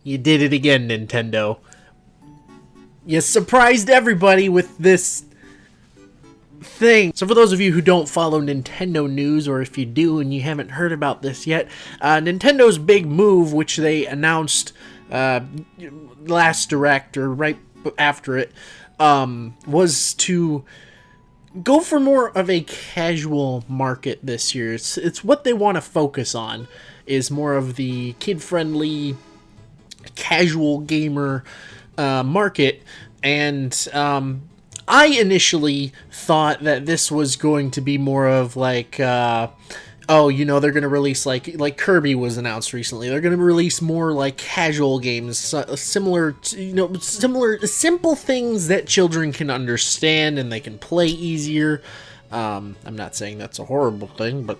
You did it again, Nintendo. You surprised everybody with this thing. So for those of you who don't follow Nintendo news, or if you do and you haven't heard about this yet, Nintendo's big move, which they announced last Direct or right after it, was to go for more of a casual market this year. It's what they want to focus on, is more of the kid-friendly, casual gamer market. And I initially thought that this was going to be more of like, oh, you know, they're going to release like Kirby was announced recently. They're going to release more like casual games, similar to, you know, simple things that children can understand and they can play easier. I'm not saying that's a horrible thing, but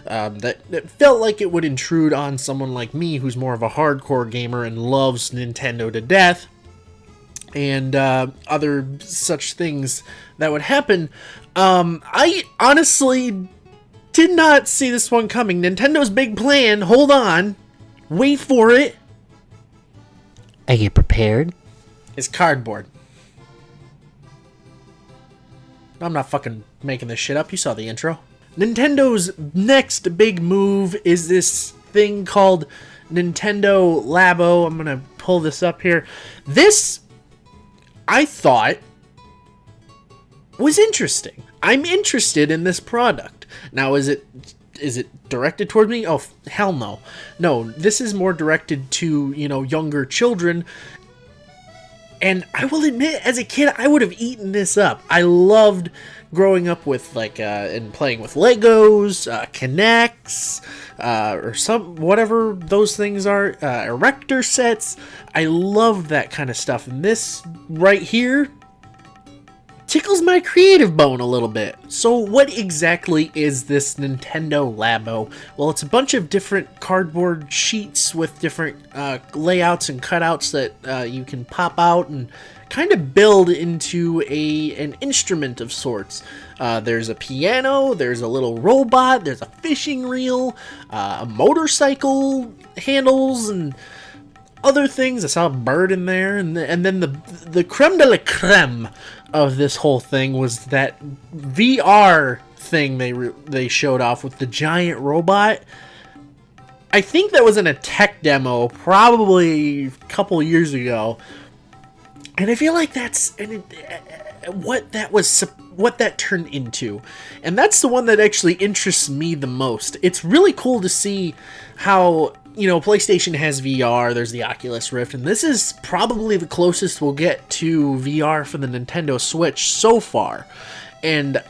that felt like it would intrude on someone like me, who's more of a hardcore gamer and loves Nintendo to death, and other such things that would happen. I honestly did not see this one coming. Nintendo's big plan, hold on, wait for it. Are you prepared? Is cardboard. I'm not fucking making this shit up. You saw the intro. Nintendo's next big move is this thing called Nintendo Labo. I'm gonna pull this up here. This, I thought, was interesting. I'm interested in this product. Now, is it directed toward me? Oh, hell no. No, this is more directed to, you know, younger children. And I will admit, as a kid, I would have eaten this up. I loved growing up with, like, and playing with Legos, Kinects, or whatever those things are, erector sets. I loved that kind of stuff. And this right here tickles my creative bone a little bit. So what exactly is this Nintendo Labo? Well, it's a bunch of different cardboard sheets with different layouts and cutouts that you can pop out and kind of build into an instrument of sorts. There's a piano, there's a little robot, there's a fishing reel, a motorcycle handles, and other things. I saw a bird in there, and then the creme de la creme of this whole thing was that VR thing they showed off with the giant robot. I think that was in a tech demo probably a couple years ago, and I feel like that's what that turned into, and that's the one that actually interests me the most. It's really cool to see how, you know, PlayStation has VR, there's the Oculus Rift, and this is probably the closest we'll get to VR for the Nintendo Switch so far. And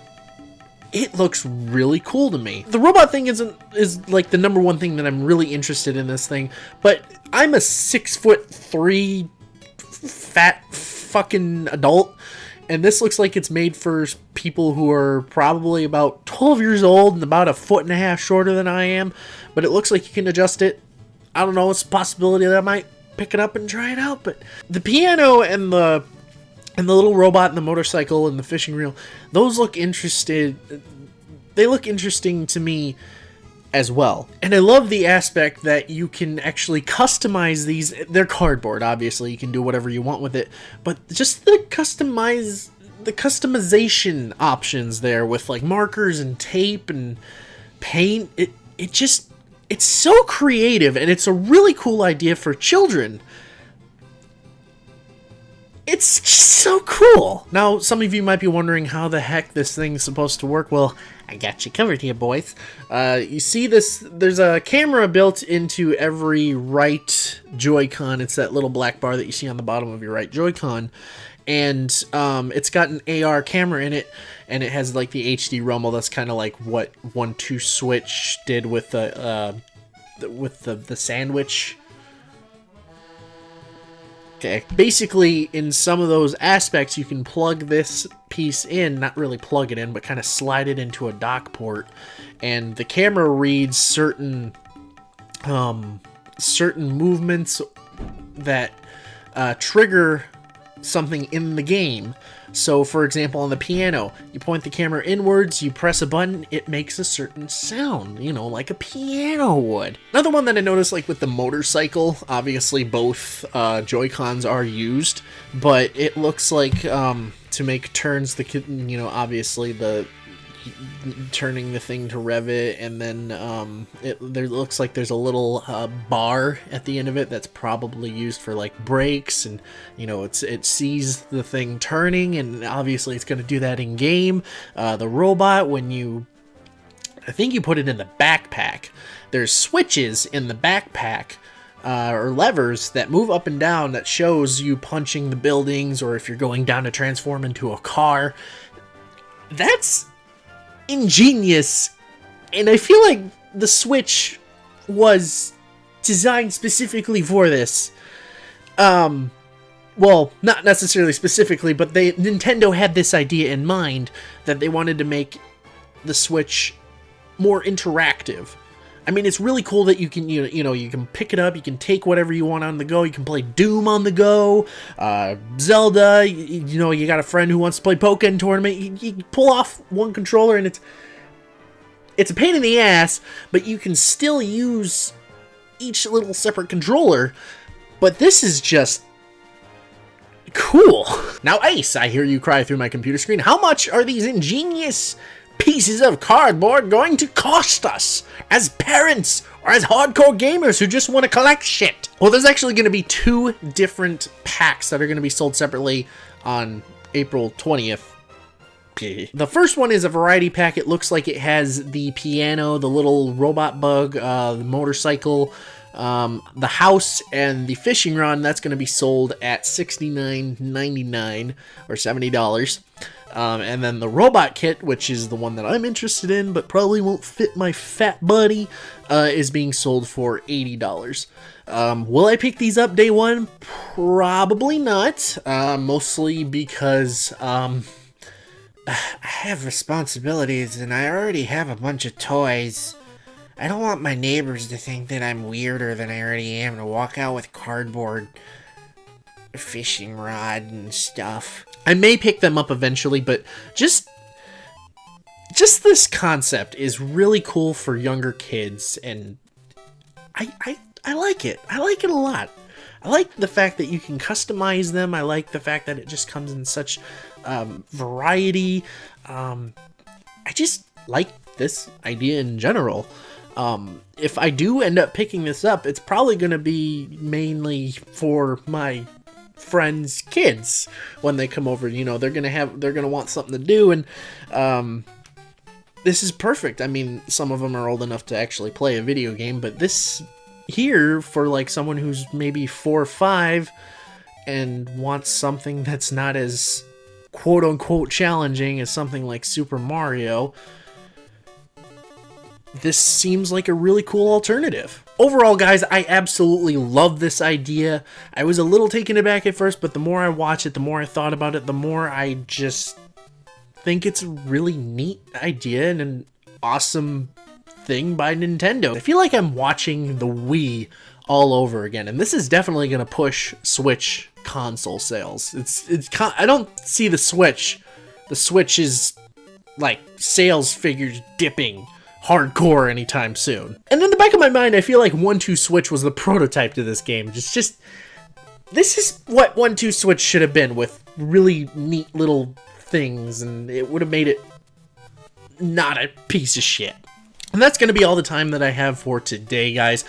it looks really cool to me. The robot thing is like the number one thing that I'm really interested in this thing, but I'm a 6'3" fat fucking adult, and this looks like it's made for people who are probably about 12 years old and about 1.5 feet shorter than I am, but it looks like you can adjust it. I don't know, it's a possibility that I might pick it up and try it out, but the piano and the little robot and the motorcycle and the fishing reel, those look interesting. They look interesting to me as well. And I love the aspect that you can actually customize these. They're cardboard, obviously, you can do whatever you want with it, but just the customization options there with like markers and tape and paint, it's so creative, and it's a really cool idea for children. It's just so cool. Now, some of you might be wondering how the heck this thing's supposed to work. Well, I got you covered here, boys. You see this, there's a camera built into every right Joy-Con. It's that little black bar that you see on the bottom of your right Joy-Con. And it's got an AR camera in it, and it has like the HD rumble. That's kind of like what 1-2 Switch did with the sandwich. Okay, basically in some of those aspects you can plug this piece in, not really plug it in, but kind of slide it into a dock port, and the camera reads certain movements that trigger something in the game. So for example, on the piano, you point the camera inwards, you press a button, it makes a certain sound, you know, like a piano would. Another one that I noticed, like with the motorcycle, obviously both Joy-Cons are used, but it looks like to make turns, you know, obviously the turning the thing to rev it, and then there looks like there's a little bar at the end of it that's probably used for like brakes, and you know it sees the thing turning, and obviously it's going to do that in game. The robot, when I think you put it in the backpack, there's switches in the backpack or levers that move up and down that shows you punching the buildings, or if you're going down to transform into a car. That's ingenious, and I feel like the Switch was designed specifically for this. Well, not necessarily specifically, but Nintendo had this idea in mind that they wanted to make the Switch more interactive. I mean, it's really cool that you can, you know, you can pick it up, you can take whatever you want on the go, you can play Doom on the go, Zelda, you know, you got a friend who wants to play Pokken Tournament, you pull off one controller, and it's a pain in the ass, but you can still use each little separate controller, but this is just cool. Now, Ace, I hear you cry through my computer screen, how much are these ingenious pieces of cardboard going to cost us as parents or as hardcore gamers who just want to collect shit? Well, there's actually going to be 2 different packs that are going to be sold separately on April 20th. The first one is a variety pack. It looks like it has the piano, the little robot bug, the motorcycle, the house, and the fishing rod. That's going to be sold at $69.99 or $70. And then the robot kit, which is the one that I'm interested in, but probably won't fit my fat buddy, is being sold for $80. Will I pick these up day one? Probably not. Mostly because I have responsibilities and I already have a bunch of toys. I don't want my neighbors to think that I'm weirder than I already am to walk out with cardboard fishing rod and stuff. I may pick them up eventually, but just this concept is really cool for younger kids, and I like it. I like it a lot. I like the fact that you can customize them. I like the fact that it just comes in such variety. I just like this idea in general. If I do end up picking this up, it's probably going to be mainly for my friends' kids when they come over. You know, they're gonna want something to do, and this is perfect. I mean, some of them are old enough to actually play a video game, but this here, for like someone who's maybe 4 or 5 and wants something that's not as quote-unquote challenging as something like Super Mario, this seems like a really cool alternative. Overall, guys, I absolutely love this idea. I was a little taken aback at first, but the more I watch it, the more I thought about it, the more I just think it's a really neat idea and an awesome thing by Nintendo. I feel like I'm watching the Wii all over again, and this is definitely going to push Switch console sales. I don't see the Switch. The Switch is like sales figures dipping hardcore anytime soon. And in the back of my mind, I feel like 1-2 Switch was the prototype to this game. This is what 1-2 Switch should have been, with really neat little things, and it would have made it not a piece of shit. And that's going to be all the time that I have for today, guys.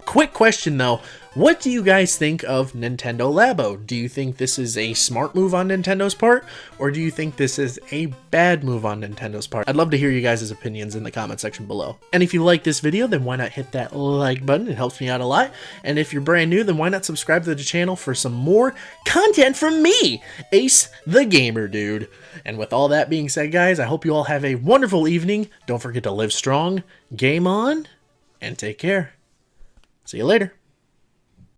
Quick question, though. What do you guys think of Nintendo Labo? Do you think this is a smart move on Nintendo's part, or do you think this is a bad move on Nintendo's part? I'd love to hear you guys' opinions in the comment section below. And if you like this video, then why not hit that like button? It helps me out a lot. And if you're brand new, then why not subscribe to the channel for some more content from me, Ace the Gamer Dude. And with all that being said, guys, I hope you all have a wonderful evening. Don't forget to live strong, game on, and take care. See you later.